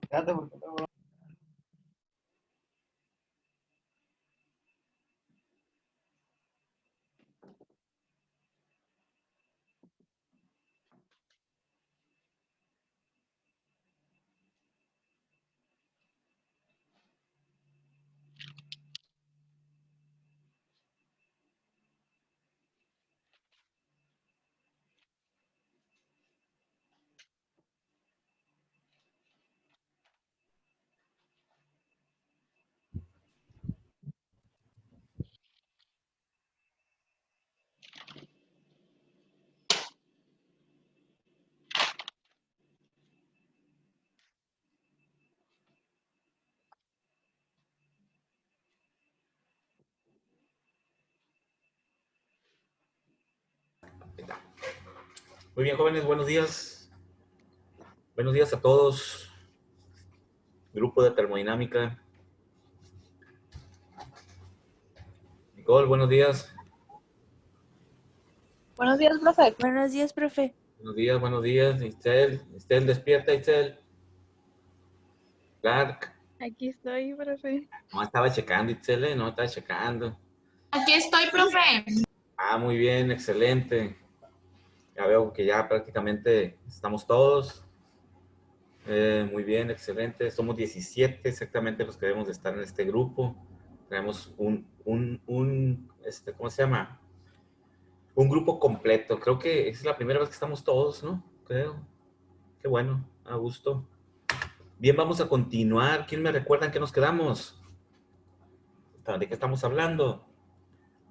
Fíjate porque luego- Muy bien, jóvenes, buenos días. Buenos días a todos. Grupo de termodinámica. Nicole, buenos días. Buenos días, profe. Buenos días, profe. Buenos días, buenos días. Itzel, despierta, Itzel. Clark. Aquí estoy, profe. No, estaba checando, Itzel, no, estaba checando. Aquí estoy, profe. Ah, muy bien, excelente. Ya veo que ya prácticamente estamos todos. Muy bien, excelente. Somos 17 exactamente los que debemos de estar en este grupo. Tenemos ¿cómo se llama? Un grupo completo. Creo que es la primera vez que estamos todos, ¿no? Creo. Qué bueno, a gusto. Bien, vamos a continuar. ¿Quién me recuerda en qué nos quedamos? ¿De qué estamos hablando?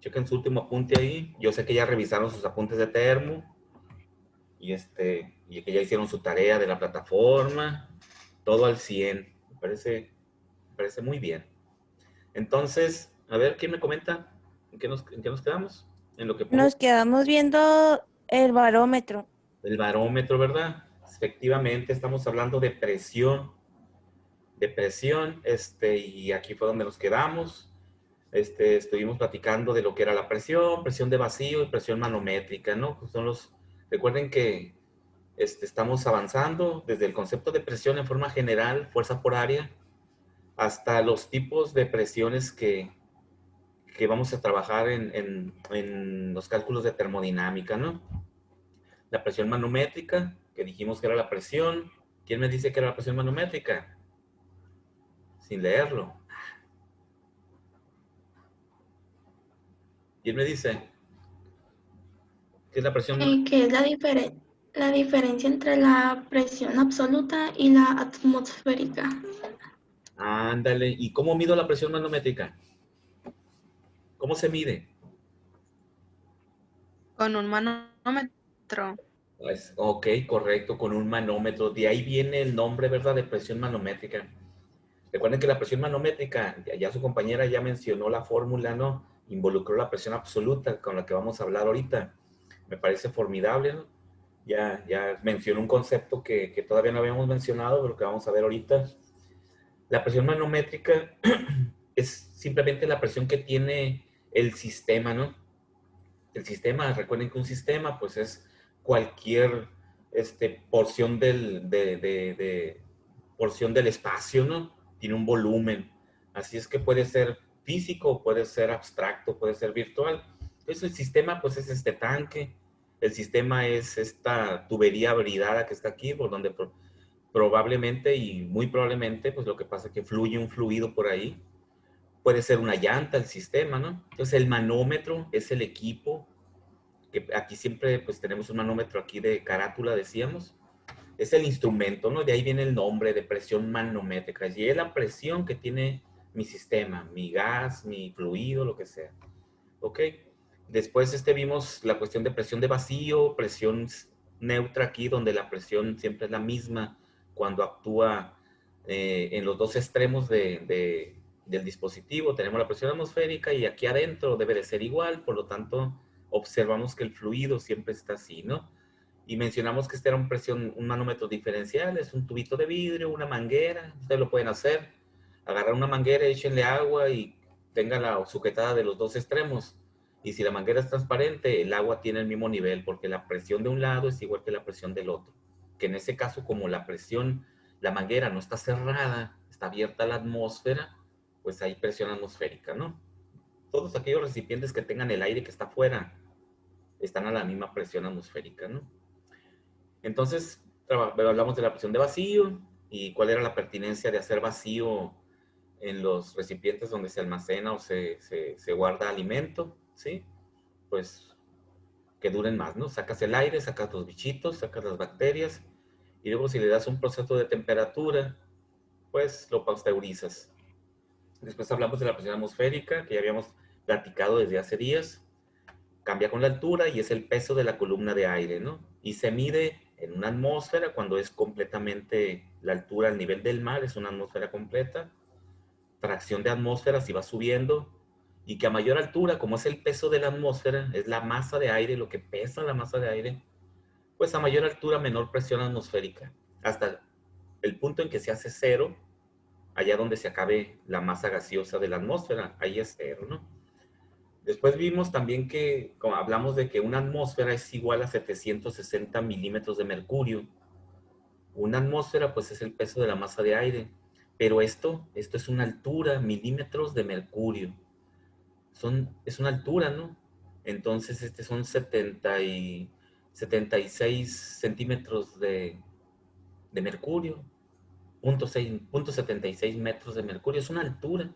Chequen su último apunte ahí. Yo sé que ya revisaron sus apuntes de termo y que ya hicieron su tarea de la plataforma. Todo al 100. Me parece muy bien. Entonces, a ver, ¿quién me comenta? En qué nos quedamos? En lo que pongo Nos quedamos viendo el barómetro. el barómetro, ¿verdad? Efectivamente, estamos hablando de presión. Y aquí fue donde nos quedamos. Estuvimos platicando de lo que era la presión de vacío y presión manométrica, ¿no? Pues recuerden que estamos avanzando desde el concepto de presión en forma general, fuerza por área, hasta los tipos de presiones que vamos a trabajar en los cálculos de termodinámica, ¿no? La presión manométrica, que dijimos que era la presión. ¿Quién me dice que era la presión manométrica? Sin leerlo. ¿Quién me dice? ¿Qué es la presión? Que es la diferencia entre la presión absoluta y la atmosférica. Ándale. ¿Y cómo mido la presión manométrica? ¿Cómo se mide? Con un manómetro. Pues, ok, correcto, con un manómetro. De ahí viene el nombre, ¿verdad? De presión manométrica. Recuerden que la presión manométrica, ya su compañera ya mencionó la fórmula, ¿no? Involucró la presión absoluta con la que vamos a hablar ahorita. Me parece formidable, ¿no? Ya mencionó un concepto que todavía no habíamos mencionado, pero que vamos a ver ahorita. La presión manométrica es simplemente la presión que tiene el sistema, ¿no? El sistema, recuerden que un sistema, pues es cualquier porción porción del espacio, ¿no? Tiene un volumen. Así es que puede ser físico, puede ser abstracto, puede ser virtual. Entonces el sistema, pues es este tanque. El sistema es esta tubería bridada que está aquí, por donde probablemente y muy probablemente, pues lo que pasa es que fluye un fluido por ahí. Puede ser una llanta, el sistema, ¿no? Entonces el manómetro es el equipo, que aquí siempre pues tenemos un manómetro aquí de carátula, decíamos. Es el instrumento, ¿no? De ahí viene el nombre de presión manométrica. Y es la presión que tiene mi sistema, mi gas, mi fluido, lo que sea. ¿Ok? Después vimos la cuestión de presión de vacío, presión neutra aquí, donde la presión siempre es la misma cuando actúa en los dos extremos del dispositivo. Tenemos la presión atmosférica y aquí adentro debe de ser igual, por lo tanto observamos que el fluido siempre está así, ¿no? Y mencionamos que este era un manómetro diferencial, es un tubito de vidrio, una manguera, ustedes lo pueden hacer, agarrar una manguera, échenle agua y tenganla sujetada de los dos extremos. Y si la manguera es transparente, el agua tiene el mismo nivel, porque la presión de un lado es igual que la presión del otro. Que en ese caso, como la presión la manguera no está cerrada, está abierta a la atmósfera, pues hay presión atmosférica, ¿no? Todos aquellos recipientes que tengan el aire que está afuera están a la misma presión atmosférica, ¿no? Entonces, hablamos de la presión de vacío y cuál era la pertinencia de hacer vacío en los recipientes donde se almacena o se guarda alimento, ¿sí? Pues que duren más, ¿no? Sacas el aire, sacas los bichitos, sacas las bacterias y luego si le das un proceso de temperatura, pues lo pasteurizas. Después hablamos de la presión atmosférica, que ya habíamos platicado desde hace días. Cambia con la altura y es el peso de la columna de aire, ¿no? Y se mide en una atmósfera cuando es completamente la altura al nivel del mar, es una atmósfera completa. Fracción de atmósfera si va subiendo. Y que a mayor altura, como es el peso de la atmósfera, es la masa de aire, lo que pesa la masa de aire, pues a mayor altura, menor presión atmosférica. Hasta el punto en que se hace cero, allá donde se acabe la masa gaseosa de la atmósfera, ahí es cero, ¿no? Después vimos también que, como hablamos de que una atmósfera es igual a 760 milímetros de mercurio. Una atmósfera, pues, es el peso de la masa de aire. Pero esto es una altura, milímetros de mercurio. Es una altura, ¿no? Entonces, son 76 centímetros de mercurio. 0.76 metros de mercurio. Es una altura.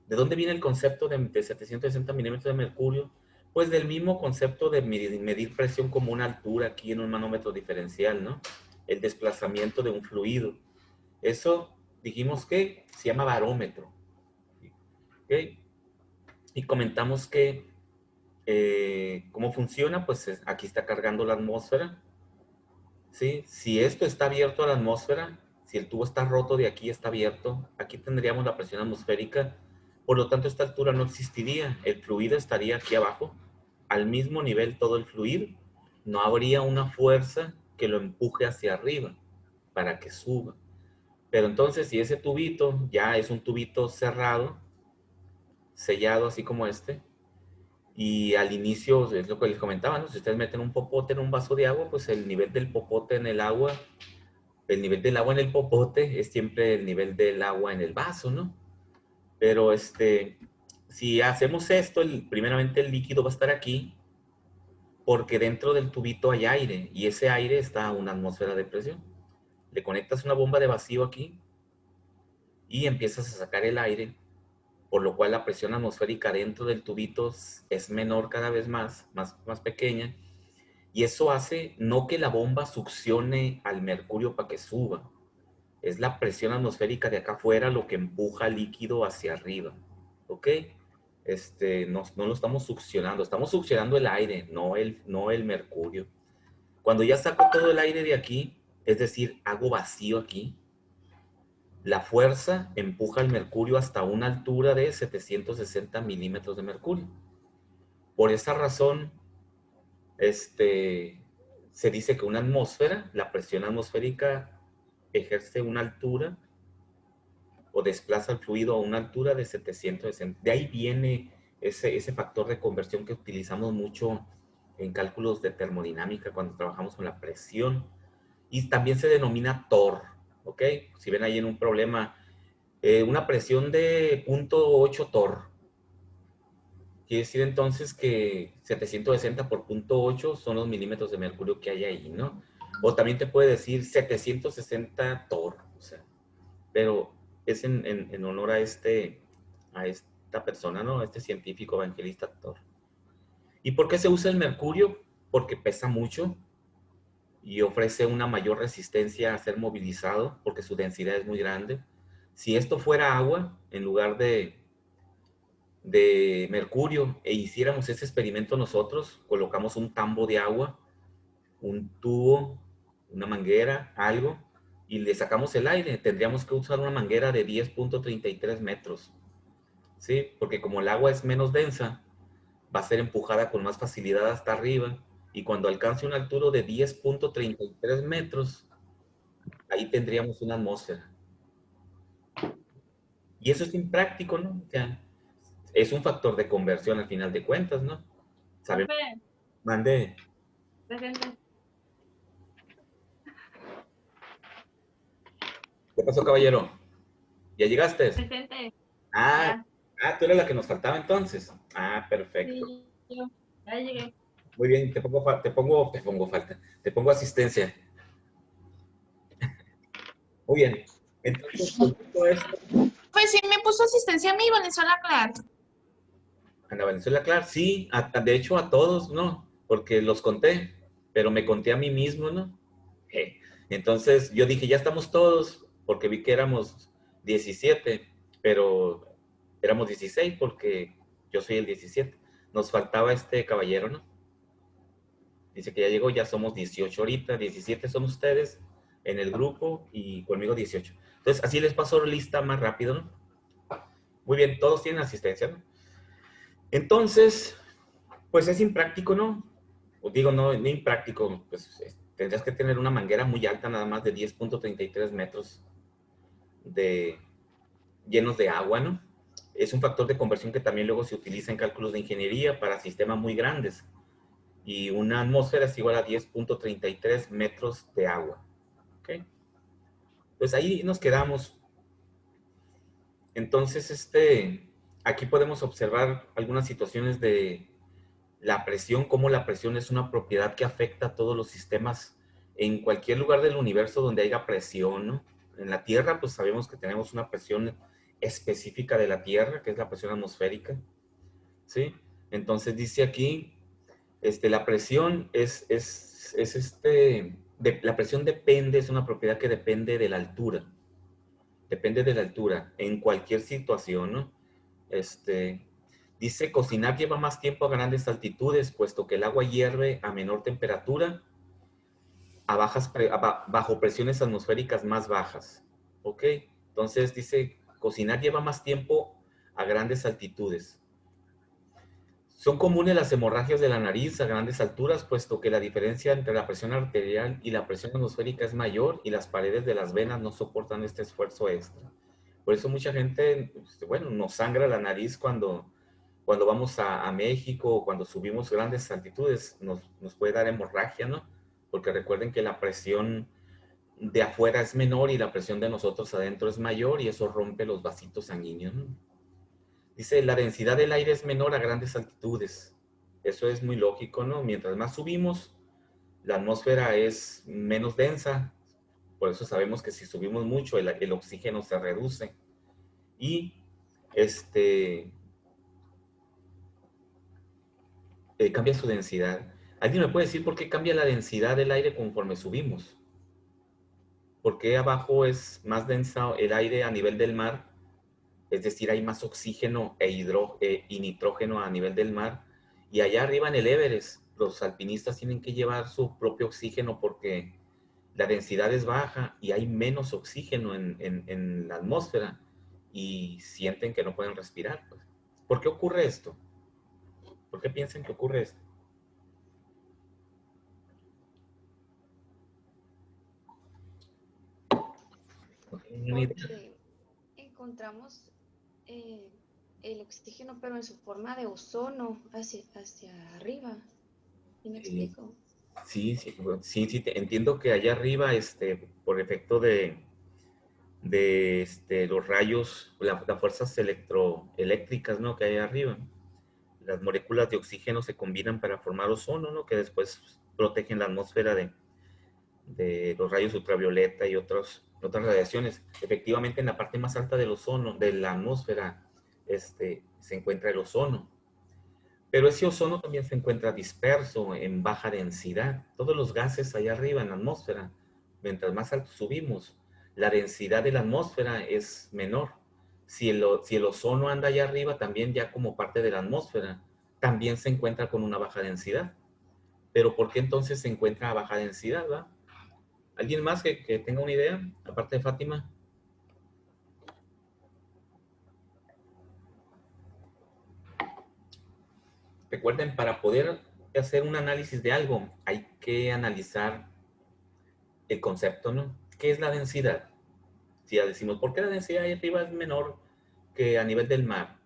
¿De dónde viene el concepto de 760 milímetros de mercurio? Pues del mismo concepto de medir presión como una altura aquí en un manómetro diferencial, ¿no? El desplazamiento de un fluido. Eso dijimos que se llama barómetro. ¿Ok? Y comentamos que cómo funciona, pues aquí está cargando la atmósfera. ¿Sí? Si esto está abierto a la atmósfera, si el tubo está roto de aquí, está abierto, aquí tendríamos la presión atmosférica. Por lo tanto, esta altura no existiría. El fluido estaría aquí abajo, al mismo nivel todo el fluido. No habría una fuerza que lo empuje hacia arriba para que suba. Pero entonces, si ese tubito ya es un tubito cerrado, sellado así como este, y al inicio, es lo que les comentaba, ¿no? Si ustedes meten un popote en un vaso de agua, pues el nivel del popote en el agua, el nivel del agua en el popote es siempre el nivel del agua en el vaso, ¿no? Pero si hacemos esto, primeramente el líquido va a estar aquí, porque dentro del tubito hay aire, y ese aire está a una atmósfera de presión. Le conectas una bomba de vacío aquí, y empiezas a sacar el aire, por lo cual la presión atmosférica dentro del tubito es menor cada vez más pequeña, y eso hace no que la bomba succione al mercurio para que suba, es la presión atmosférica de acá afuera lo que empuja el líquido hacia arriba, ¿ok? No lo estamos succionando el aire, no el mercurio. Cuando ya saco todo el aire de aquí, es decir, hago vacío aquí, la fuerza empuja el mercurio hasta una altura de 760 milímetros de mercurio. Por esa razón, se dice que una atmósfera, la presión atmosférica ejerce una altura o desplaza el fluido a una altura de 760. De ahí viene ese factor de conversión que utilizamos mucho en cálculos de termodinámica cuando trabajamos con la presión. Y también se denomina torr, ¿ok? Si ven ahí en un problema, una presión de 0.8 torr. Quiere decir entonces que 760 por 0.8 son los milímetros de mercurio que hay ahí, ¿no? O también te puede decir 760 torr, o sea, pero es en honor a esta persona, ¿no? A este científico evangelista Thor. ¿Y por qué se usa el mercurio? Porque pesa mucho y ofrece una mayor resistencia a ser movilizado porque su densidad es muy grande. Si esto fuera agua, en lugar de mercurio, e hiciéramos ese experimento nosotros, colocamos un tambo de agua, un tubo, una manguera, algo, y le sacamos el aire, tendríamos que usar una manguera de 10.33 metros, ¿sí? Porque como el agua es menos densa, va a ser empujada con más facilidad hasta arriba, y cuando alcance una altura de 10.33 metros, ahí tendríamos una atmósfera. Y eso es impráctico, ¿no? O sea, es un factor de conversión al final de cuentas, ¿no? ¿Saben? Mande. Presente. ¿Qué pasó, caballero? ¿Ya llegaste? Presente. Ah, Ya. tú eres la que nos faltaba entonces. Ah, perfecto. Sí, yo. Ya llegué. Muy bien, te pongo asistencia. Muy bien. Entonces, pues, todo esto. Pues sí, me puso asistencia a mí, Valenzuela Clark. Ana Venezuela, claro, sí, de hecho a todos, ¿no? Porque los conté, pero me conté a mí mismo, ¿no? Je. Entonces yo dije, ya estamos todos, porque vi que éramos 17, pero éramos 16 porque yo soy el 17. Nos faltaba este caballero, ¿no? Dice que ya llegó, ya somos 18 ahorita, 17 son ustedes en el grupo y conmigo 18. Entonces así les paso lista más rápido, ¿no? Muy bien, todos tienen asistencia, ¿no? Entonces, pues es impráctico, ¿no? O digo, no impráctico, pues tendrías que tener una manguera muy alta, nada más de 10.33 metros de, llenos de agua, ¿no? Es un factor de conversión que también luego se utiliza en cálculos de ingeniería para sistemas muy grandes. Y una atmósfera es igual a 10.33 metros de agua. ¿Ok? Pues ahí nos quedamos. Entonces, aquí podemos observar algunas situaciones de la presión, cómo la presión es una propiedad que afecta a todos los sistemas en cualquier lugar del universo donde haya presión, ¿no? En la Tierra, pues sabemos que tenemos una presión específica de la Tierra, que es la presión atmosférica, ¿sí? Entonces dice aquí, la presión la presión depende, es una propiedad que depende de la altura, en cualquier situación, ¿no? Dice, cocinar lleva más tiempo a grandes altitudes, puesto que el agua hierve a menor temperatura, bajo presiones atmosféricas más bajas. ¿Ok? Entonces dice, cocinar lleva más tiempo a grandes altitudes. Son comunes las hemorragias de la nariz a grandes alturas, puesto que la diferencia entre la presión arterial y la presión atmosférica es mayor y las paredes de las venas no soportan este esfuerzo extra. Por eso mucha gente, bueno, nos sangra la nariz cuando vamos a México o cuando subimos grandes altitudes, nos puede dar hemorragia, ¿no? Porque recuerden que la presión de afuera es menor y la presión de nosotros adentro es mayor y eso rompe los vasitos sanguíneos, ¿no? Dice, la densidad del aire es menor a grandes altitudes. Eso es muy lógico, ¿no? Mientras más subimos, la atmósfera es menos densa. Por eso sabemos que si subimos mucho, el oxígeno se reduce. Y este, cambia su densidad. ¿Alguien me puede decir por qué cambia la densidad del aire conforme subimos? ¿Por qué abajo es más densa el aire a nivel del mar? Es decir, hay más oxígeno y nitrógeno a nivel del mar. Y allá arriba en el Everest, los alpinistas tienen que llevar su propio oxígeno porque la densidad es baja y hay menos oxígeno en la atmósfera y sienten que no pueden respirar, pues. ¿Por qué ocurre esto? ¿Por qué piensan que ocurre esto? ¿No tienen ni idea? Porque encontramos eh, el oxígeno, pero en su forma de ozono hacia arriba. ¿Sí me Sí, explico? entiendo que allá arriba, por efecto de los rayos, las fuerzas electroeléctricas, ¿no? Que hay arriba. Las moléculas de oxígeno se combinan para formar ozono, ¿no? Que después protegen la atmósfera de los rayos ultravioleta y otras radiaciones. Efectivamente, en la parte más alta del ozono, de la atmósfera, se encuentra el ozono. Pero ese ozono también se encuentra disperso en baja densidad. Todos los gases allá arriba en la atmósfera, mientras más alto subimos, la densidad de la atmósfera es menor. Si el ozono anda allá arriba, también ya como parte de la atmósfera, también se encuentra con una baja densidad. Pero ¿por qué entonces se encuentra a baja densidad, va? ¿Alguien más que tenga una idea, aparte de Fátima? Recuerden, para poder hacer un análisis de algo, hay que analizar el concepto, ¿no? ¿Qué es la densidad? Si ya decimos, ¿por qué la densidad ahí arriba es menor que a nivel del mar?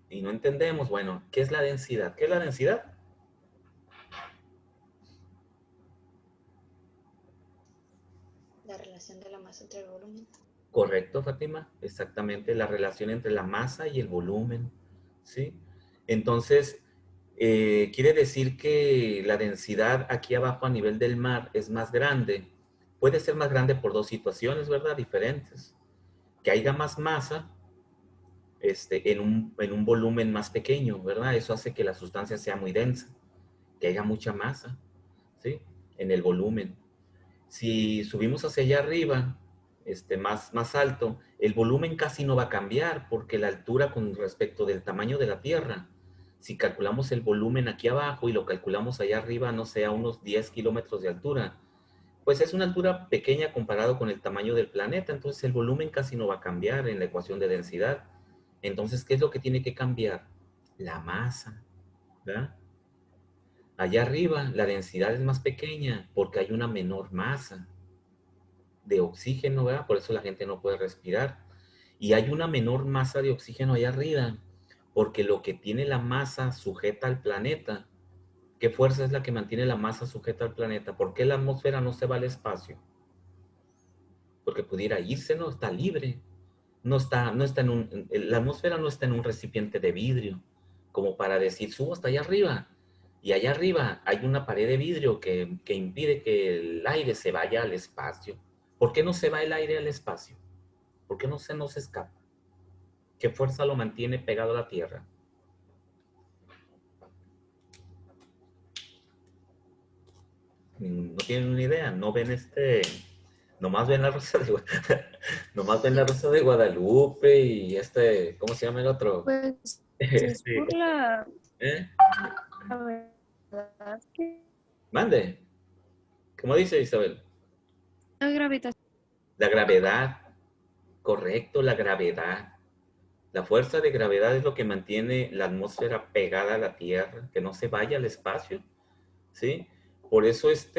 Y no entendemos, bueno, ¿qué es la densidad? ¿Qué es la densidad? La relación de la masa entre el volumen. Correcto, Fátima, exactamente, la relación entre la masa y el volumen, ¿sí? Entonces, quiere decir que la densidad aquí abajo a nivel del mar es más grande. Puede ser más grande por dos situaciones, ¿verdad? Diferentes. Que haya más masa en un volumen más pequeño, ¿verdad? Eso hace que la sustancia sea muy densa, que haya mucha masa, ¿sí? En el volumen. Si subimos hacia allá arriba, más alto, el volumen casi no va a cambiar porque la altura con respecto del tamaño de la Tierra, si calculamos el volumen aquí abajo y lo calculamos allá arriba, no sé, a unos 10 kilómetros de altura, pues es una altura pequeña comparado con el tamaño del planeta, entonces el volumen casi no va a cambiar en la ecuación de densidad. Entonces, ¿qué es lo que tiene que cambiar? La masa, ¿verdad? Allá arriba la densidad es más pequeña porque hay una menor masa de oxígeno, ¿verdad? Por eso la gente no puede respirar. Y hay una menor masa de oxígeno allá arriba, porque lo que tiene la masa sujeta al planeta, ¿qué fuerza es la que mantiene la masa sujeta al planeta? ¿Por qué la atmósfera no se va al espacio? Porque pudiera irse, ¿no? Está libre. No está la atmósfera no está en un recipiente de vidrio, como para decir, subo hasta allá arriba. Y allá arriba hay una pared de vidrio que impide que el aire se vaya al espacio. ¿Por qué no se va el aire al espacio? ¿Por qué no se nos escapa? ¿Qué fuerza lo mantiene pegado a la Tierra? No tienen una idea, no ven nomás ven la Rosa de nomás ven la Rosa de Guadalupe y ¿cómo se llama el otro? Pues es Este, por la ¿eh? verdad que Mande. ¿Cómo dice Isabel? la gravitación. La gravedad, correcto, la gravedad. La fuerza de gravedad es lo que mantiene la atmósfera pegada a la Tierra, que no se vaya al espacio, ¿sí? Por eso esa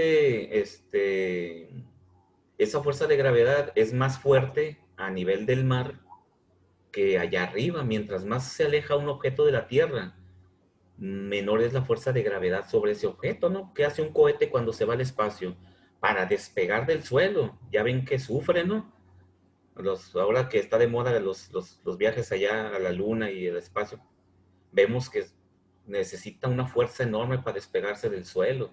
fuerza de gravedad es más fuerte a nivel del mar que allá arriba. Mientras más se aleja un objeto de la Tierra, menor es la fuerza de gravedad sobre ese objeto, ¿no? ¿Qué hace un cohete cuando se va al espacio? Para despegar del suelo. Ya ven que sufre, ¿no? Ahora que está de moda los viajes allá a la luna y el espacio, vemos que necesita una fuerza enorme para despegarse del suelo,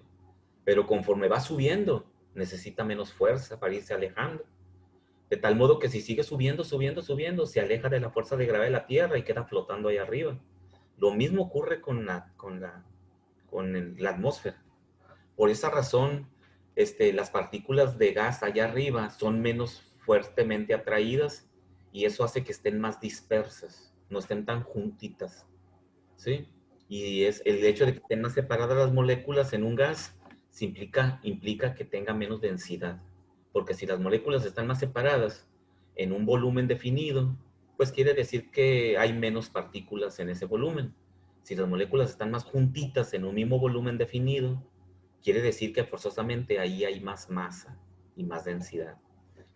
pero conforme va subiendo, necesita menos fuerza para irse alejando. De tal modo que si sigue subiendo, subiendo, subiendo, se aleja de la fuerza de gravedad de la Tierra y queda flotando ahí arriba. Lo mismo ocurre con la atmósfera. Por esa razón, las partículas de gas allá arriba son menos fuertemente atraídas y eso hace que estén más dispersas, no estén tan juntitas, ¿sí? Y es el hecho de que estén más separadas las moléculas en un gas implica que tenga menos densidad, porque si las moléculas están más separadas en un volumen definido, pues quiere decir que hay menos partículas en ese volumen. Si las moléculas están más juntitas en un mismo volumen definido, quiere decir que forzosamente ahí hay más masa y más densidad.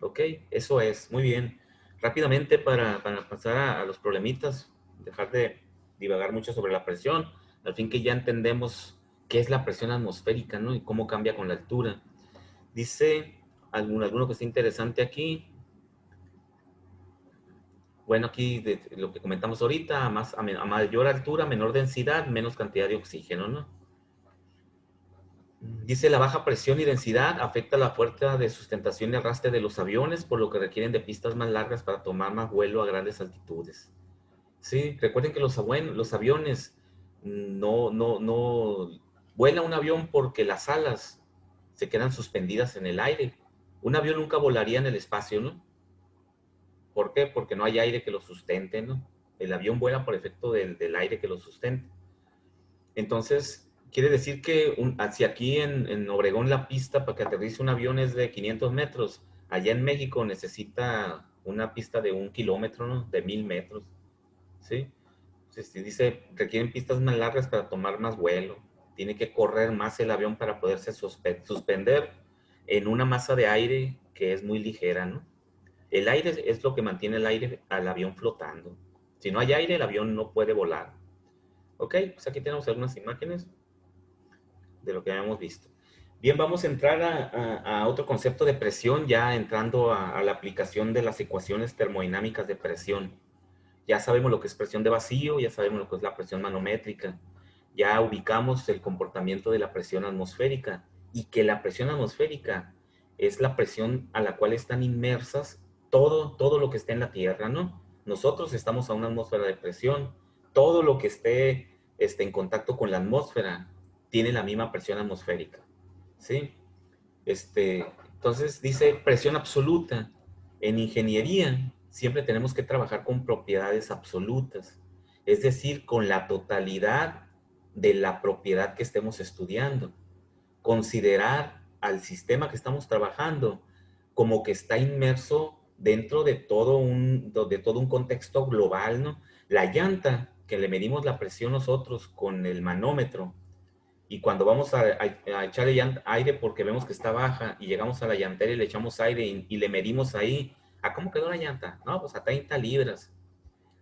¿Ok? Eso es. Muy bien. Rápidamente para pasar a los problemitas, dejar de divagar mucho sobre la presión, al fin que ya entendemos qué es la presión atmosférica, ¿no? Y cómo cambia con la altura. Dice alguno que está interesante aquí. Bueno, aquí de lo que comentamos ahorita, a mayor altura, menor densidad, menos cantidad de oxígeno, ¿no? Dice, la baja presión y densidad afecta la fuerza de sustentación y arrastre de los aviones, por lo que requieren de pistas más largas para tomar más vuelo a grandes altitudes. Sí, recuerden que los aviones no vuela un avión porque las alas se quedan suspendidas en el aire. Un avión nunca volaría en el espacio, ¿no? ¿Por qué? Porque no hay aire que lo sustente, ¿no? El avión vuela por efecto del aire que lo sustenta. Entonces, quiere decir que si aquí en Obregón la pista para que aterrice un avión es de 500 metros, allá en México necesita una pista de 1 kilómetro, ¿no? De 1000 metros, ¿sí? Entonces, dice, requieren pistas más largas para tomar más vuelo. Tiene que correr más el avión para poderse suspender en una masa de aire que es muy ligera, ¿no? El aire es lo que mantiene al avión flotando. Si no hay aire, el avión no puede volar. Ok, pues aquí tenemos algunas imágenes de lo que habíamos visto. Bien, vamos a entrar a otro concepto de presión, ya entrando a la aplicación de las ecuaciones termodinámicas de presión. Ya sabemos lo que es presión de vacío, ya sabemos lo que es la presión manométrica, ya ubicamos el comportamiento de la presión atmosférica y que la presión atmosférica es la presión a la cual están inmersas todo lo que esté en la Tierra, ¿no? Nosotros estamos a una atmósfera de presión, todo lo que esté en contacto con la atmósfera tiene la misma presión atmosférica, ¿sí? Entonces dice presión absoluta. En ingeniería siempre tenemos que trabajar con propiedades absolutas, es decir, con la totalidad de la propiedad que estemos estudiando. Considerar al sistema que estamos trabajando como que está inmerso dentro de todo un contexto global, ¿no? La llanta, que le medimos la presión nosotros con el manómetro, y cuando vamos a echarle aire porque vemos que está baja y llegamos a la llantera y le echamos aire y le medimos ahí, ¿a cómo quedó la llanta? No, pues a 30 libras.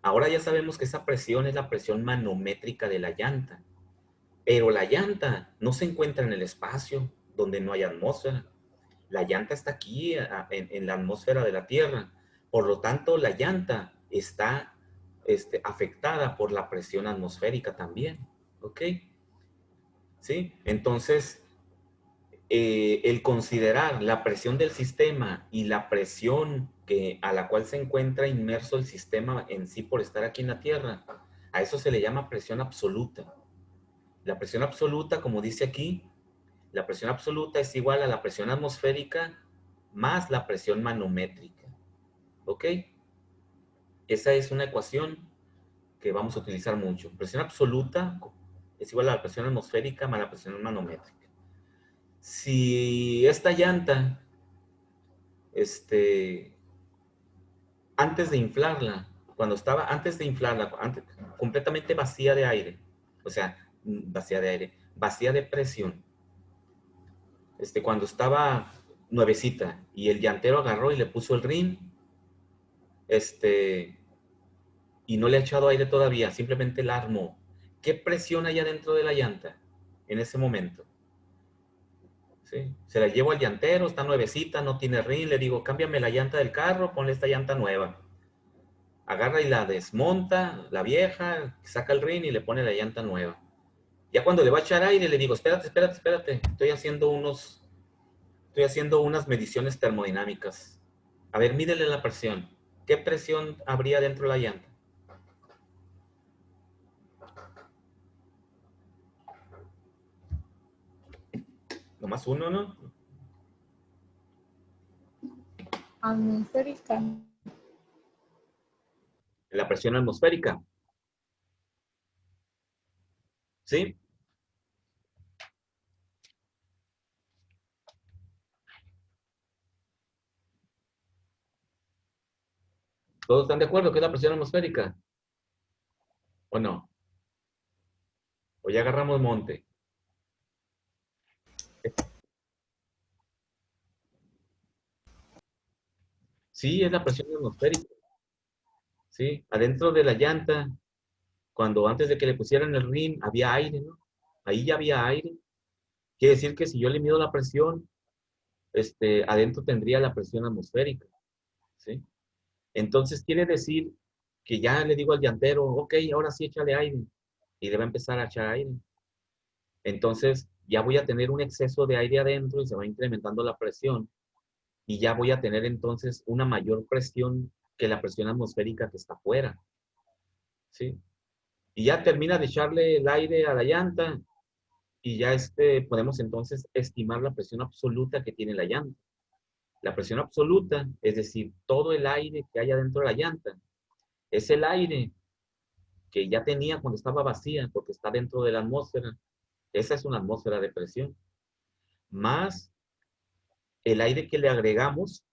Ahora ya sabemos que esa presión es la presión manométrica de la llanta. Pero la llanta no se encuentra en el espacio donde no hay atmósfera. La llanta está aquí en la atmósfera de la Tierra. Por lo tanto, la llanta está afectada por la presión atmosférica también. ¿Ok? ¿Sí? Entonces, el considerar la presión del sistema y la presión a la cual se encuentra inmerso el sistema en sí por estar aquí en la Tierra, a eso se le llama presión absoluta. La presión absoluta, como dice aquí, la presión absoluta es igual a la presión atmosférica más la presión manométrica. ¿Ok? Esa es una ecuación que vamos a utilizar mucho. Presión absoluta es igual a la presión atmosférica más la presión manométrica. Si esta llanta, antes de inflarla, antes de inflarla, completamente vacía de aire, o sea, vacía de presión, cuando estaba nuevecita y el llantero agarró y le puso el rin, y no le ha echado aire todavía, simplemente la armó. ¿Qué presión hay adentro de la llanta en ese momento? ¿Sí? Se la llevo al llantero, está nuevecita, no tiene rin, le digo, cámbiame la llanta del carro, ponle esta llanta nueva. Agarra y la desmonta, la vieja, saca el rin y le pone la llanta nueva. Ya cuando le va a echar aire, le digo, espérate, estoy haciendo unas mediciones termodinámicas. A ver, mídele la presión. ¿Qué presión habría dentro de la llanta? Nomás uno, ¿no? Atmosférica. La presión atmosférica. ¿Sí? ¿Todos están de acuerdo que es la presión atmosférica? ¿O no? ¿O ya agarramos monte? Sí, es la presión atmosférica. Sí, adentro de la llanta, cuando antes de que le pusieran el rin, había aire, ¿no? Ahí ya había aire. Quiere decir que si yo le mido la presión, adentro tendría la presión atmosférica, ¿sí? Entonces quiere decir que ya le digo al llantero, ok, ahora sí échale aire. Y debe empezar a echar aire. Entonces ya voy a tener un exceso de aire adentro y se va incrementando la presión. Y ya voy a tener entonces una mayor presión que la presión atmosférica que está afuera, ¿sí? Y ya termina de echarle el aire a la llanta y ya podemos entonces estimar la presión absoluta que tiene la llanta. La presión absoluta, es decir, todo el aire que hay adentro de la llanta, es el aire que ya tenía cuando estaba vacía, porque está dentro de la atmósfera. Esa es una atmósfera de presión. Más el aire que le agregamos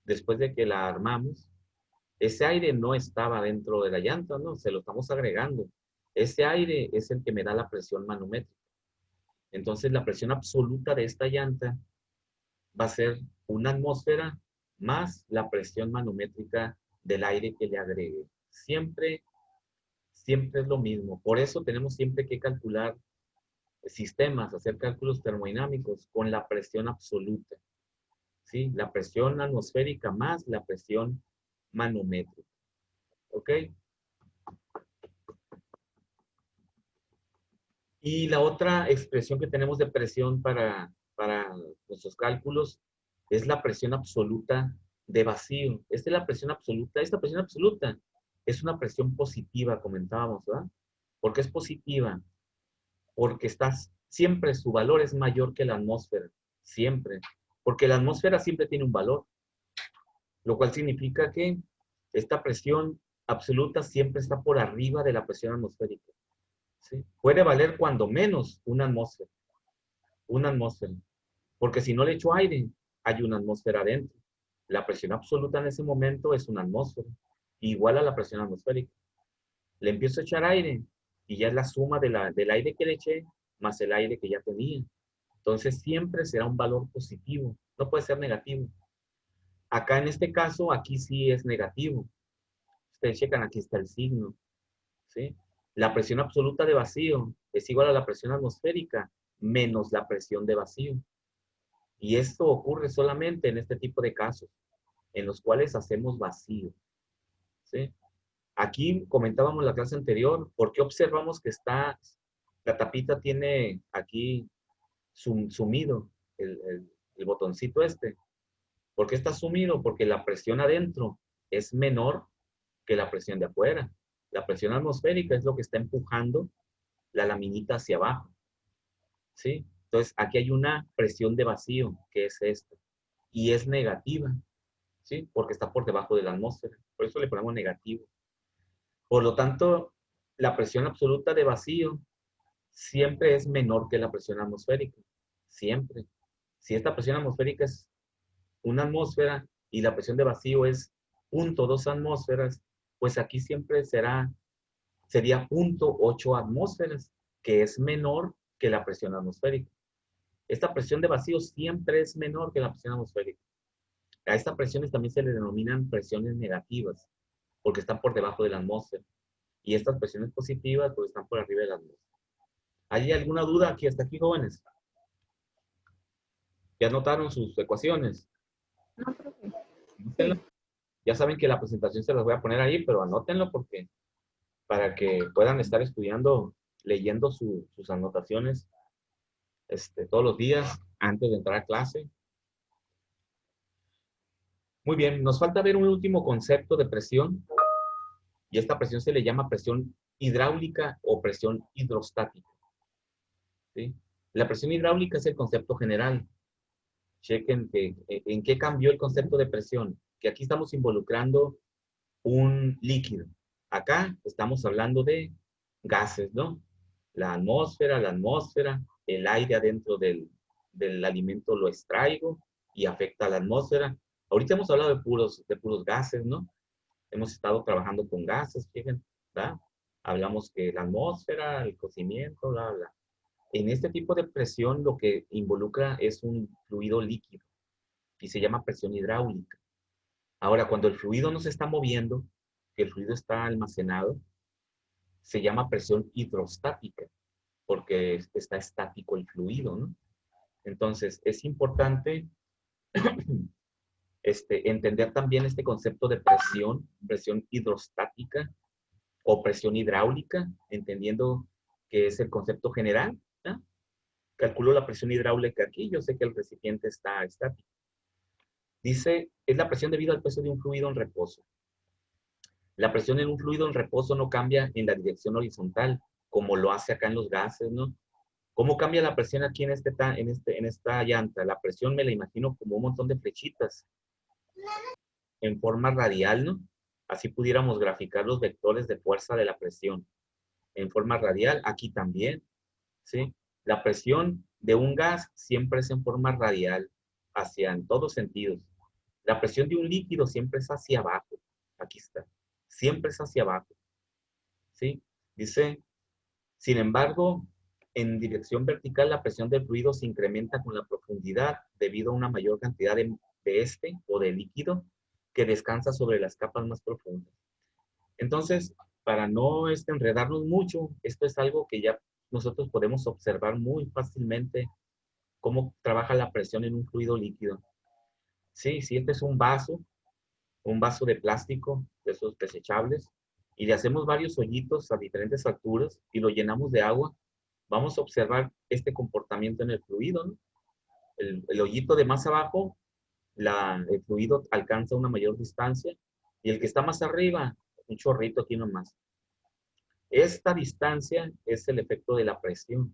después de que la armamos. Ese aire no estaba dentro de la llanta, no, se lo estamos agregando. Ese aire es el que me da la presión manométrica. Entonces, la presión absoluta de esta llanta va a ser una atmósfera más la presión manométrica del aire que le agregue. Siempre es lo mismo. Por eso tenemos siempre que calcular sistemas, hacer cálculos termodinámicos con la presión absoluta, ¿sí? La presión atmosférica más la presión manométrica, ¿ok? Y la otra expresión que tenemos de presión para nuestros cálculos es la presión absoluta de vacío. Esta es la presión absoluta. Esta presión absoluta es una presión positiva, comentábamos, ¿verdad? ¿Por qué es positiva? Porque siempre su valor es mayor que la atmósfera. Siempre. Porque la atmósfera siempre tiene un valor. Lo cual significa que esta presión absoluta siempre está por arriba de la presión atmosférica. ¿Sí? Puede valer cuando menos una atmósfera. Una atmósfera. Porque si no le echo aire, hay una atmósfera adentro. La presión absoluta en ese momento es una atmósfera, igual a la presión atmosférica. Le empiezo a echar aire y ya es la suma del aire que le eché más el aire que ya tenía. Entonces siempre será un valor positivo, no puede ser negativo. Acá en este caso, aquí sí es negativo. Ustedes checan, aquí está el signo, ¿sí? La presión absoluta de vacío es igual a la presión atmosférica menos la presión de vacío. Y esto ocurre solamente en este tipo de casos, en los cuales hacemos vacío, ¿sí? Aquí comentábamos en la clase anterior, ¿por qué observamos que la tapita tiene aquí sumido el botoncito este? ¿Por qué está sumido? Porque la presión adentro es menor que la presión de afuera. La presión atmosférica es lo que está empujando la laminita hacia abajo, ¿sí? Entonces, aquí hay una presión de vacío, que es esta, y es negativa, ¿sí? Porque está por debajo de la atmósfera. Por eso le ponemos negativo. Por lo tanto, la presión absoluta de vacío siempre es menor que la presión atmosférica. Siempre. Si esta presión atmosférica es una atmósfera y la presión de vacío es 0.2 atmósferas, pues aquí siempre sería 0.8 atmósferas, que es menor que la presión atmosférica. Esta presión de vacío siempre es menor que la presión atmosférica. A estas presiones también se le denominan presiones negativas, porque están por debajo de la atmósfera. Y estas presiones positivas, pues están por arriba de la atmósfera. ¿Hay alguna duda aquí hasta aquí, jóvenes? ¿Ya notaron sus ecuaciones? No, profe. Anótenlo. Ya saben que la presentación se las voy a poner ahí, pero anótenlo porque para que puedan estar estudiando, leyendo sus anotaciones todos los días antes de entrar a clase. Muy bien, nos falta ver un último concepto de presión y esta presión se le llama presión hidráulica o presión hidrostática, ¿sí? La presión hidráulica es el concepto general. Chequen en qué cambió el concepto de presión, que aquí estamos involucrando un líquido. Acá estamos hablando de gases, ¿no? La atmósfera, el aire adentro del alimento lo extraigo y afecta a la atmósfera. Ahorita hemos hablado de puros gases, ¿no? Hemos estado trabajando con gases, fíjense, ¿verdad? Hablamos que la atmósfera, el cocimiento, bla, bla. En este tipo de presión lo que involucra es un fluido líquido y se llama presión hidráulica. Ahora, cuando el fluido no se está moviendo, que el fluido está almacenado, se llama presión hidrostática, porque está estático el fluido, ¿no? Entonces, es importante entender también este concepto de presión hidrostática o presión hidráulica, entendiendo que es el concepto general, ¿no? Calculo la presión hidráulica aquí, yo sé que el recipiente está estático. Dice, es la presión debido al peso de un fluido en reposo. La presión en un fluido en reposo no cambia en la dirección horizontal, como lo hace acá en los gases, ¿no? ¿Cómo cambia la presión aquí en esta llanta? La presión me la imagino como un montón de flechitas en forma radial, ¿no? Así pudiéramos graficar los vectores de fuerza de la presión en forma radial. Aquí también, ¿sí? La presión de un gas siempre es en forma radial, en todos sentidos. La presión de un líquido siempre es hacia abajo. Aquí está. Siempre es hacia abajo, ¿sí? Dice, sin embargo, en dirección vertical la presión del fluido se incrementa con la profundidad debido a una mayor cantidad de o de líquido que descansa sobre las capas más profundas. Entonces, para no enredarnos mucho, esto es algo que ya nosotros podemos observar muy fácilmente cómo trabaja la presión en un fluido líquido. Sí, si este es un vaso de plástico, de esos desechables, y le hacemos varios hoyitos a diferentes alturas y lo llenamos de agua, vamos a observar este comportamiento en el fluido, ¿no? El hoyito de más abajo, el fluido alcanza una mayor distancia, y el que está más arriba, un chorrito aquí nomás. Esta distancia es el efecto de la presión.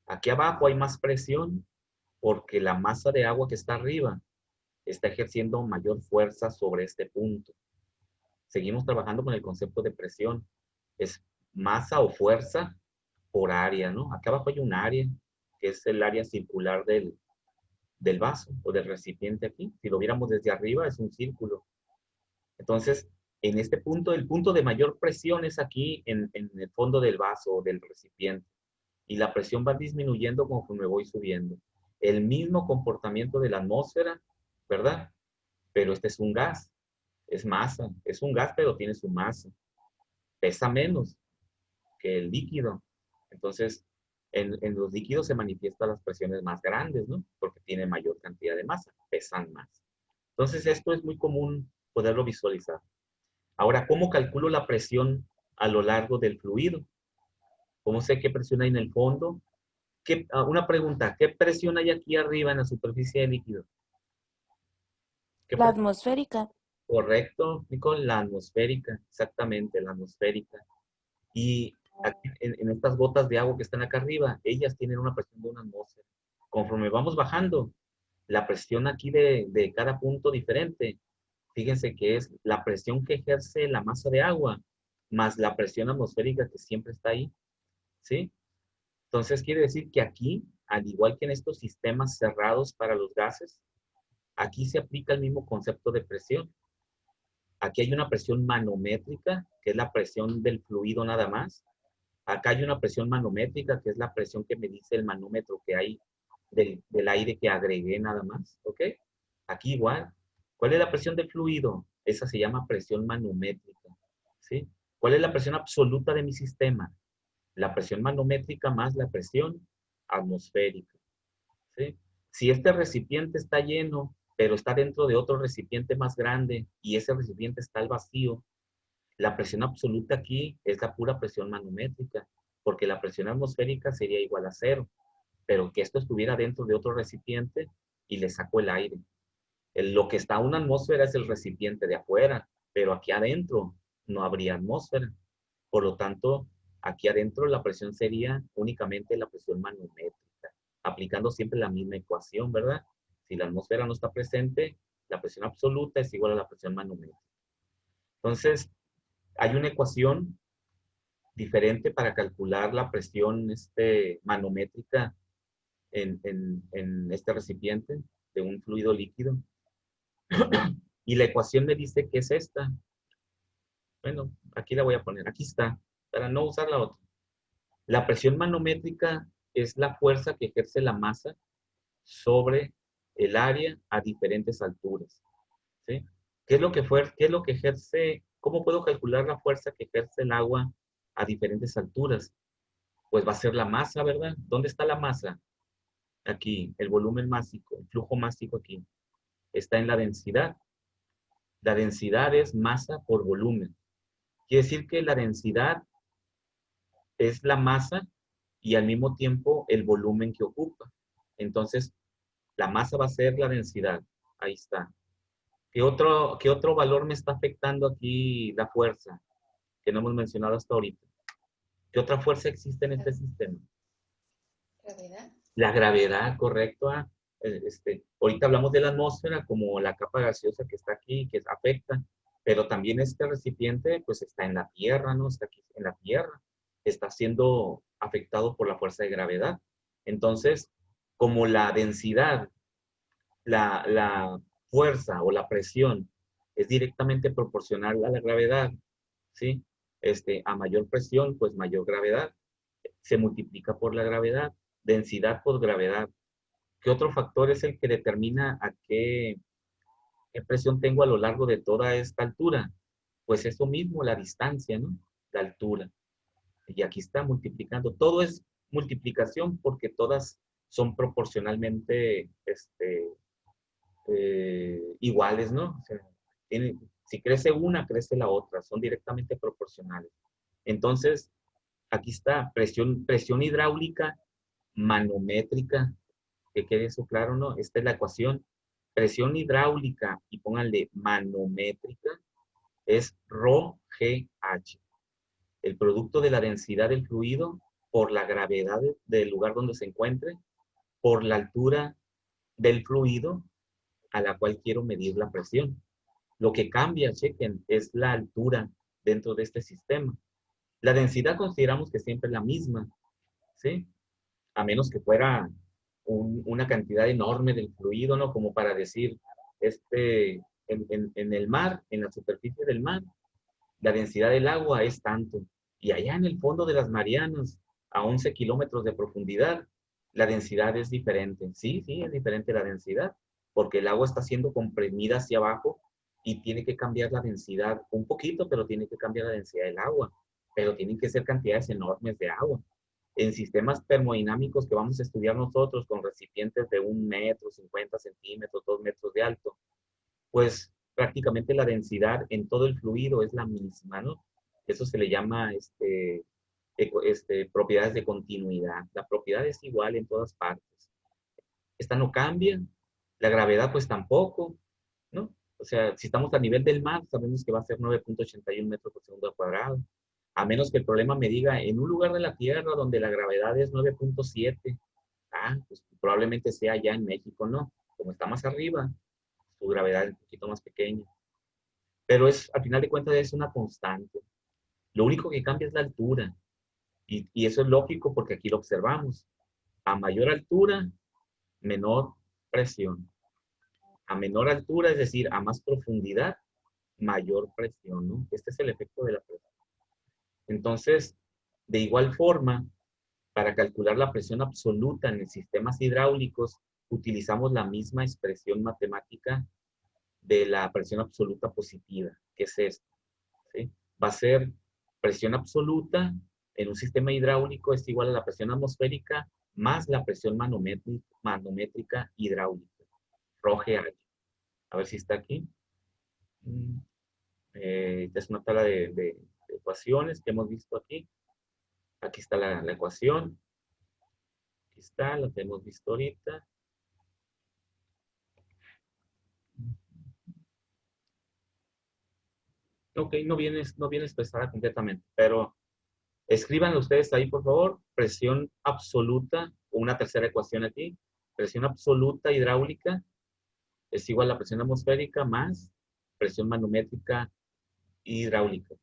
Aquí abajo hay más presión porque la masa de agua que está arriba está ejerciendo mayor fuerza sobre este punto. Seguimos trabajando con el concepto de presión. Es masa o fuerza por área, ¿no? Acá abajo hay un área, que es el área circular del vaso o del recipiente aquí. Si lo viéramos desde arriba, es un círculo. Entonces, en este punto, el punto de mayor presión es aquí en el fondo del vaso o del recipiente. Y la presión va disminuyendo conforme voy subiendo. El mismo comportamiento de la atmósfera, ¿verdad? Pero este es un gas, es masa. Es un gas, pero tiene su masa. Pesa menos que el líquido. Entonces, en los líquidos se manifiestan las presiones más grandes, ¿no? Porque tiene mayor cantidad de masa, pesan más. Entonces, esto es muy común poderlo visualizar. Ahora, ¿cómo calculo la presión a lo largo del fluido? ¿Cómo sé qué presión hay en el fondo? Una pregunta, ¿qué presión hay aquí arriba en la superficie del líquido? La atmosférica. Correcto, Nicole, la atmosférica, exactamente, la atmosférica. Y aquí, en estas gotas de agua que están acá arriba, ellas tienen una presión de una atmósfera. Conforme vamos bajando, la presión aquí de cada punto diferente, fíjense que es la presión que ejerce la masa de agua, más la presión atmosférica que siempre está ahí, ¿sí? Entonces quiere decir que aquí, al igual que en estos sistemas cerrados para los gases, aquí se aplica el mismo concepto de presión. Aquí hay una presión manométrica, que es la presión del fluido nada más. Acá hay una presión manométrica, que es la presión que me dice el manómetro que hay del aire que agregué nada más, ¿ok? Aquí igual. ¿Cuál es la presión del fluido? Esa se llama presión manométrica, ¿sí? ¿Cuál es la presión absoluta de mi sistema? La presión manométrica más la presión atmosférica, ¿sí? Si este recipiente está lleno, pero está dentro de otro recipiente más grande y ese recipiente está al vacío, la presión absoluta aquí es la pura presión manométrica, porque la presión atmosférica sería igual a 0, pero que esto estuviera dentro de otro recipiente y le saco el aire. Lo que está a una atmósfera es el recipiente de afuera, pero aquí adentro no habría atmósfera. Por lo tanto, aquí adentro la presión sería únicamente la presión manométrica, aplicando siempre la misma ecuación, ¿verdad? Si la atmósfera no está presente, la presión absoluta es igual a la presión manométrica. Entonces, hay una ecuación diferente para calcular la presión manométrica en este recipiente de un fluido líquido. Y la ecuación me dice que es esta. Bueno, aquí la voy a poner. Aquí está, para no usar la otra. La presión manométrica es la fuerza que ejerce la masa sobre el área a diferentes alturas, ¿sí? ¿Qué es lo que ejerce? ¿Cómo puedo calcular la fuerza que ejerce el agua a diferentes alturas? Pues va a ser la masa, ¿verdad? ¿Dónde está la masa? Aquí, el volumen másico, el flujo másico aquí. Está en la densidad. La densidad es masa por volumen. Quiere decir que la densidad es la masa y al mismo tiempo el volumen que ocupa. Entonces, la masa va a ser la densidad. Ahí está. ¿Qué otro valor me está afectando aquí la fuerza? Que no hemos mencionado hasta ahorita. ¿Qué otra fuerza existe en este sistema? ¿Gravedad? La gravedad, correcto. Ahorita hablamos de la atmósfera como la capa gaseosa que está aquí, que afecta, pero también este recipiente pues está en la Tierra, ¿no? Está aquí en la Tierra. Está siendo afectado por la fuerza de gravedad. Entonces, como la densidad, la fuerza o la presión es directamente proporcional a la gravedad, ¿sí? A mayor presión, pues mayor gravedad. Se multiplica por la gravedad. Densidad por gravedad. ¿Qué otro factor es el que determina a qué presión tengo a lo largo de toda esta altura? Pues eso mismo, la distancia, ¿no? La altura. Y aquí está multiplicando. Todo es multiplicación porque todas son proporcionalmente iguales, ¿no? O sea, si crece una, crece la otra. Son directamente proporcionales. Entonces, aquí está presión hidráulica manométrica. Que quede eso claro, ¿no? Esta es la ecuación. Presión hidráulica, y pónganle manométrica, es ρGH. El producto de la densidad del fluido por la gravedad del lugar donde se encuentre, por la altura del fluido a la cual quiero medir la presión. Lo que cambia, chequen, es la altura dentro de este sistema. La densidad consideramos que siempre es la misma, ¿sí? A menos que fuera una cantidad enorme del fluido, ¿no? Como para decir, en el mar, en la superficie del mar, la densidad del agua es tanto. Y allá en el fondo de las Marianas, a 11 kilómetros de profundidad, la densidad es diferente. Sí, sí, es diferente la densidad, porque el agua está siendo comprimida hacia abajo y tiene que cambiar la densidad un poquito, pero tiene que cambiar la densidad del agua. Pero tienen que ser cantidades enormes de agua. En sistemas termodinámicos que vamos a estudiar nosotros con recipientes de 1 metro, 50 centímetros, 2 metros de alto, pues prácticamente la densidad en todo el fluido es la misma, ¿no? Eso se le llama propiedades de continuidad. La propiedad es igual en todas partes. Esta no cambia, la gravedad pues tampoco, ¿no? O sea, si estamos a nivel del mar, sabemos que va a ser 9.81 metros por segundo al cuadrado. A menos que el problema me diga, en un lugar de la Tierra donde la gravedad es 9.7, pues probablemente sea allá en México, ¿no? Como está más arriba, su gravedad es un poquito más pequeña. Pero al final de cuentas, es una constante. Lo único que cambia es la altura. Y eso es lógico porque aquí lo observamos. A mayor altura, menor presión. A menor altura, es decir, a más profundidad, mayor presión, ¿no? Este es el efecto de la presión. Entonces, de igual forma, para calcular la presión absoluta en sistemas hidráulicos, utilizamos la misma expresión matemática de la presión absoluta positiva, que es esta, ¿sí? Va a ser presión absoluta en un sistema hidráulico es igual a la presión atmosférica más la presión manométrica hidráulica, ρGH. A ver si está aquí. Esta es una tabla de ecuaciones que hemos visto aquí. Aquí está la ecuación. Aquí está, la que hemos visto ahorita. Ok, no viene expresada completamente, pero escríbanlo ustedes ahí, por favor. Presión absoluta, una tercera ecuación aquí. Presión absoluta hidráulica es igual a la presión atmosférica más presión manométrica hidráulica.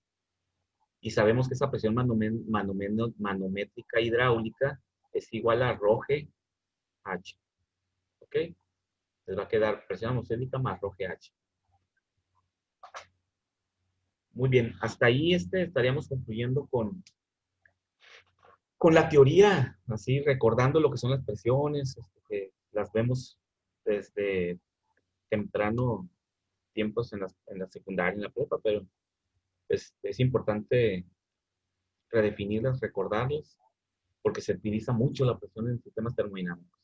Y sabemos que esa presión manométrica hidráulica es igual a ρGH. ¿Ok? Les va a quedar presión atmosférica más ρGH. Muy bien, hasta ahí estaríamos concluyendo con la teoría, así recordando lo que son las presiones, que las vemos desde temprano tiempos en la secundaria, en la prepa, pero es importante redefinirlas, recordarlas, porque se utiliza mucho la presión en sistemas termodinámicos.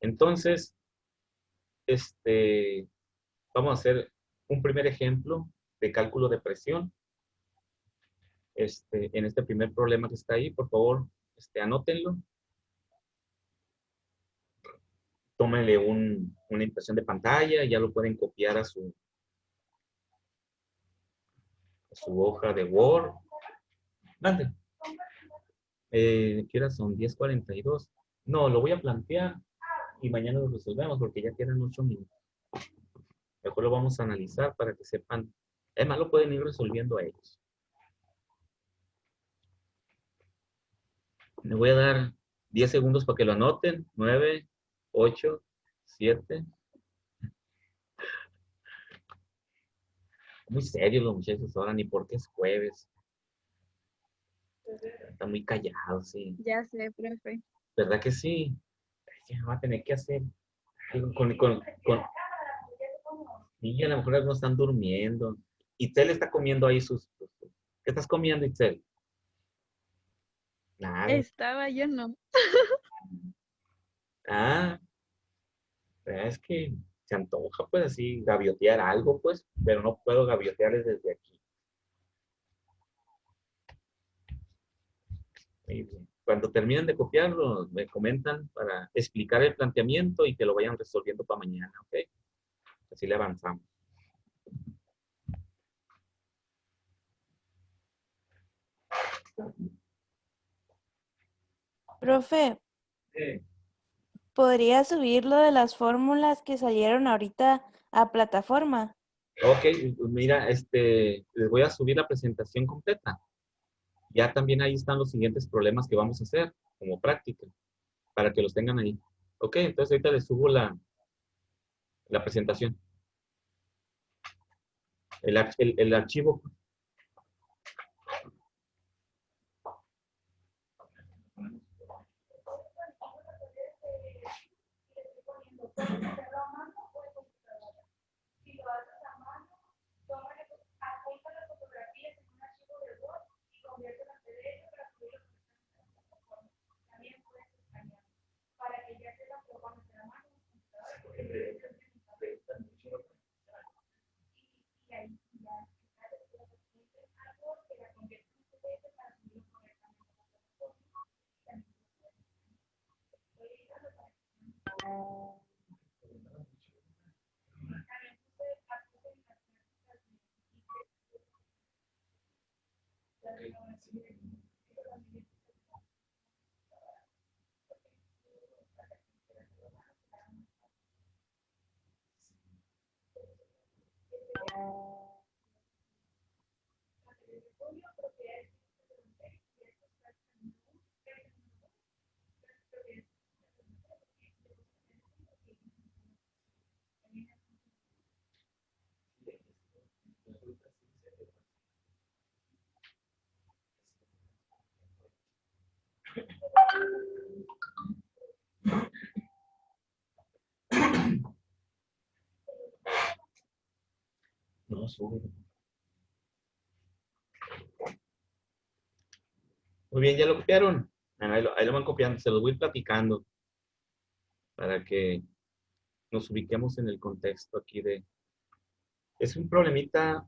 Entonces, vamos a hacer un primer ejemplo de cálculo de presión. En este primer problema que está ahí, por favor, anótenlo. Tómenle una impresión de pantalla, ya lo pueden copiar a su hoja de Word. Mande. ¿Qué hora son? 10:42. No, lo voy a plantear y mañana lo resolvemos porque ya quedan 8 minutos. Mejor lo vamos a analizar para que sepan. Además, lo pueden ir resolviendo a ellos. Le voy a dar 10 segundos para que lo anoten. 9, 8, 7. Muy serios los muchachos ahora, ni porque es jueves. Está muy callado, sí. Ya sé, profe. ¿Verdad que sí? Ya va a tener que hacer algo y a lo mejor no están durmiendo. Itzel está comiendo ahí ¿Qué estás comiendo, Itzel? Nada. Estaba yo no. Ah, es que se antoja, pues, así, gaviotear algo, pues, pero no puedo gaviotearles desde aquí. Muy bien. Cuando terminen de copiarlo, me comentan para explicar el planteamiento y que lo vayan resolviendo para mañana, ¿ok? Así le avanzamos. Profe, Sí. ¿podría subir lo de las fórmulas que salieron ahorita a plataforma? Ok, pues mira, les voy a subir la presentación completa. Ya también ahí están los siguientes problemas que vamos a hacer como práctica, para que los tengan ahí. Ok, entonces ahorita les subo la presentación, el archivo. No, sube. Muy bien, ¿ya lo copiaron? Bueno, ahí lo van copiando, se los voy platicando para que nos ubiquemos en el contexto aquí de... Es un problemita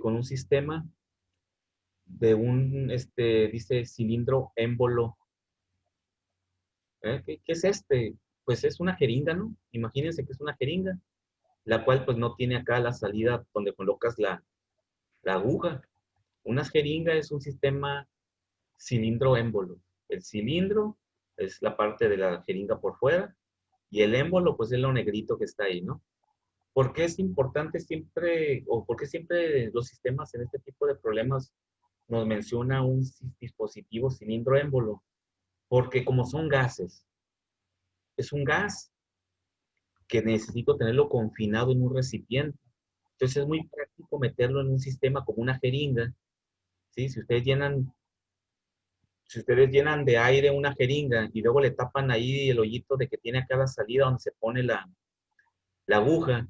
con un sistema de un, dice cilindro émbolo. ¿Qué es este? Pues es una jeringa, ¿no? Imagínense que es una jeringa, la cual pues no tiene acá la salida donde colocas la aguja. Una jeringa es un sistema cilindro émbolo. El cilindro es la parte de la jeringa por fuera y el émbolo pues es lo negrito que está ahí, ¿no? ¿Por qué es importante siempre, o por qué siempre los sistemas en este tipo de problemas nos menciona un dispositivo cilindro émbolo? Porque como son gases, es un gas que necesito tenerlo confinado en un recipiente. Entonces es muy práctico meterlo en un sistema como una jeringa, ¿sí? Si ustedes llenan de aire una jeringa y luego le tapan ahí el hoyito de que tiene acá la salida donde se pone la aguja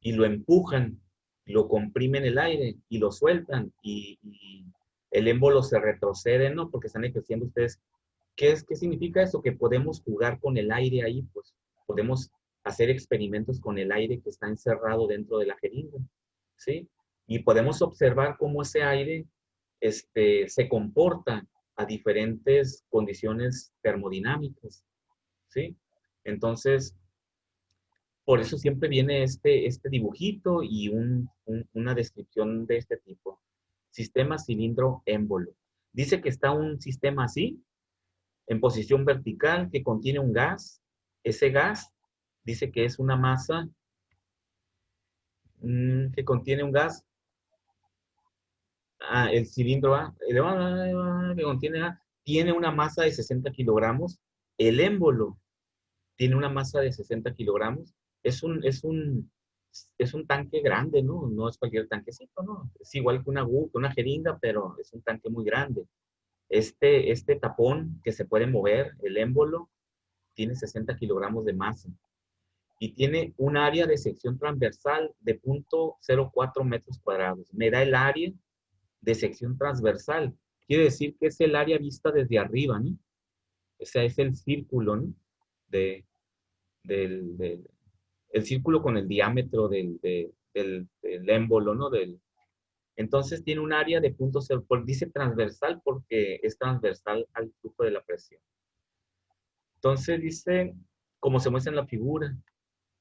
y lo empujan, lo comprimen el aire y lo sueltan y el émbolo se retrocede, ¿no? Porque están ejerciendo ustedes. ¿Qué significa eso? Que podemos jugar con el aire ahí, pues podemos hacer experimentos con el aire que está encerrado dentro de la jeringa, ¿sí? Y podemos observar cómo ese aire se comporta a diferentes condiciones termodinámicas, ¿sí? Entonces, por eso siempre viene este dibujito y una descripción de este tipo. Sistema cilindro émbolo. Dice que está un sistema así, en posición vertical, que contiene un gas. Ese gas dice que es una masa que contiene un gas. El cilindro A, que contiene A, tiene una masa de 60 kilogramos. El émbolo tiene una masa de 60 kilogramos. Es un tanque grande, ¿no? No es cualquier tanquecito, ¿no? Es igual que una aguja, una jeringa, pero es un tanque muy grande. Este tapón que se puede mover, el émbolo, tiene 60 kilogramos de masa y tiene un área de sección transversal de 0.04 metros cuadrados. Me da el área de sección transversal, quiere decir que es el área vista desde arriba, ¿no? O sea, es el círculo, ¿no? El círculo con el diámetro del émbolo, ¿no? Entonces tiene un área de puntos, dice transversal porque es transversal al flujo de la presión. Entonces dice, como se muestra en la figura,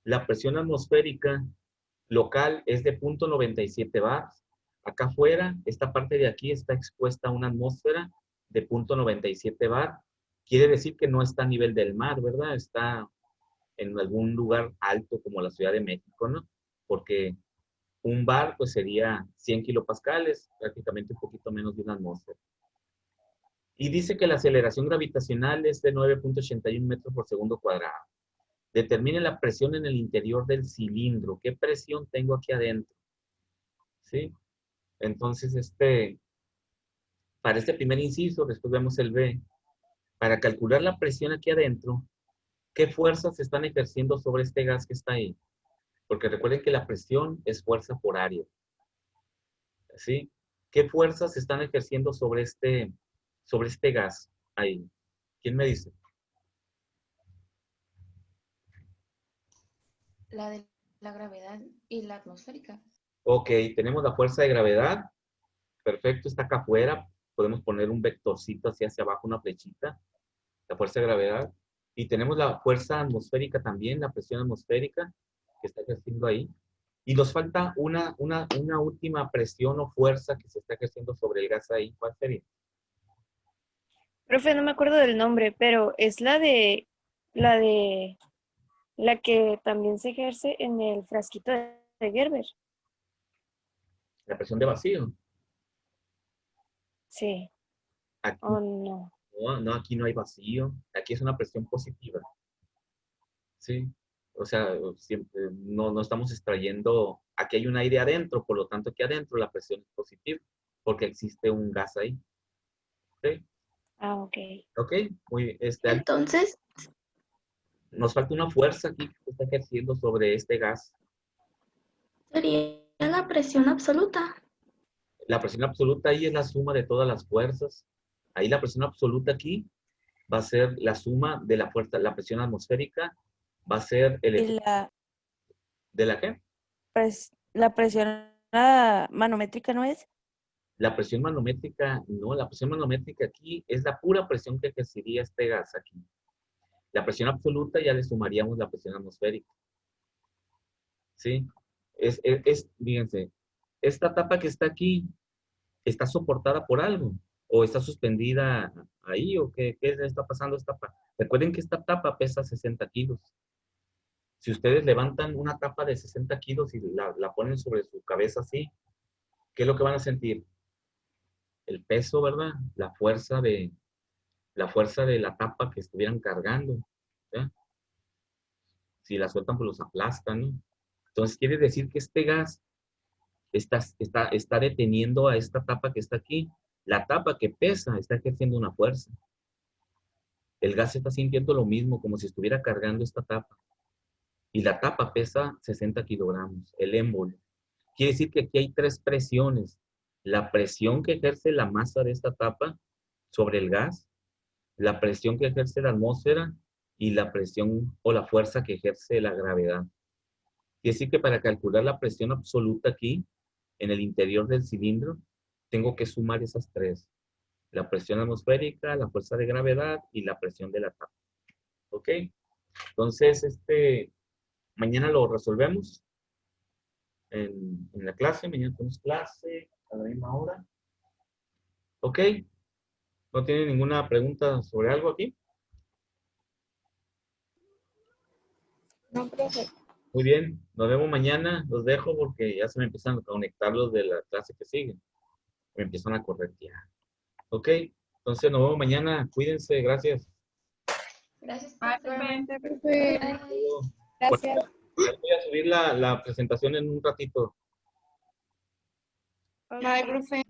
la presión atmosférica local es de 0.97 bar. Acá afuera, esta parte de aquí está expuesta a una atmósfera de 0.97 bar. Quiere decir que no está a nivel del mar, ¿verdad? Está en algún lugar alto como la Ciudad de México, ¿no? Porque un bar pues sería 100 kilopascales, prácticamente un poquito menos de una atmósfera. Y dice que la aceleración gravitacional es de 9.81 metros por segundo cuadrado. Determine la presión en el interior del cilindro. ¿Qué presión tengo aquí adentro? ¿Sí? Entonces, para este primer inciso, después vemos el B. Para calcular la presión aquí adentro, ¿qué fuerzas se están ejerciendo sobre este gas que está ahí? Porque recuerden que la presión es fuerza por área. ¿Sí? ¿Qué fuerzas se están ejerciendo sobre este gas ahí? ¿Quién me dice? La de la gravedad y la atmosférica. Ok, tenemos la fuerza de gravedad. Perfecto, está acá afuera. Podemos poner un vectorcito hacia abajo, una flechita. La fuerza de gravedad. Y tenemos la fuerza atmosférica también, la presión atmosférica que está ejerciendo ahí. Y nos falta una última presión o fuerza que se está ejerciendo sobre el gas ahí. ¿Cuál sería? Profe, no me acuerdo del nombre, pero es la que también se ejerce en el frasquito de Gerber. La presión de vacío. Sí, Aquí, o no. no, aquí no hay vacío. Aquí es una presión positiva. ¿Sí? O sea, siempre no estamos extrayendo, aquí hay un aire adentro, por lo tanto aquí adentro la presión es positiva, porque existe un gas ahí. ¿Ok? Ah, ok. ¿Ok? Muy bien. Entonces, Nos falta una fuerza aquí que se está ejerciendo sobre este gas. sería la presión absoluta. La presión absoluta ahí es la suma de todas las fuerzas. Ahí la presión absoluta aquí va a ser la suma de la fuerza, la presión atmosférica va a ser el Y efecto de la ¿qué? la presión manométrica no es. La presión manométrica, no, la presión manométrica aquí es la pura presión que ejercería este gas aquí. La presión absoluta ya le sumaríamos la presión atmosférica. ¿Sí? Fíjense, esta tapa que está aquí, ¿está soportada por algo? ¿O está suspendida ahí? ¿O qué le está pasando a esta tapa? Recuerden que esta tapa pesa 60 kilos. Si ustedes levantan una tapa de 60 kilos y la ponen sobre su cabeza así, ¿qué es lo que van a sentir? El peso, ¿verdad? La fuerza de la tapa que estuvieran cargando. ¿Ya? Si la sueltan, pues los aplastan, ¿no? Entonces, quiere decir que este gas está deteniendo a esta tapa que está aquí. La tapa que pesa está ejerciendo una fuerza. El gas está sintiendo lo mismo, como si estuviera cargando esta tapa. Y la tapa pesa 60 kilogramos, el émbolo. Quiere decir que aquí hay tres presiones. La presión que ejerce la masa de esta tapa sobre el gas, la presión que ejerce la atmósfera y la presión o la fuerza que ejerce la gravedad. Quiere decir que para calcular la presión absoluta aquí, en el interior del cilindro, tengo que sumar esas tres. La presión atmosférica, la fuerza de gravedad y la presión de la tapa. ¿Ok? Entonces, mañana lo resolvemos en la clase. Mañana tenemos clase a la misma hora. ¿Ok? ¿No tiene ninguna pregunta sobre algo aquí? No, profe. Muy bien, nos vemos mañana. Los dejo porque ya se me empiezan a conectar los de la clase que sigue. Me empiezan a corretear. ¿Ok? Entonces nos vemos mañana. Cuídense. Gracias. Gracias, Bye, profe. profe. Bye. Gracias. Voy a subir la presentación en un ratito. Bye, profe.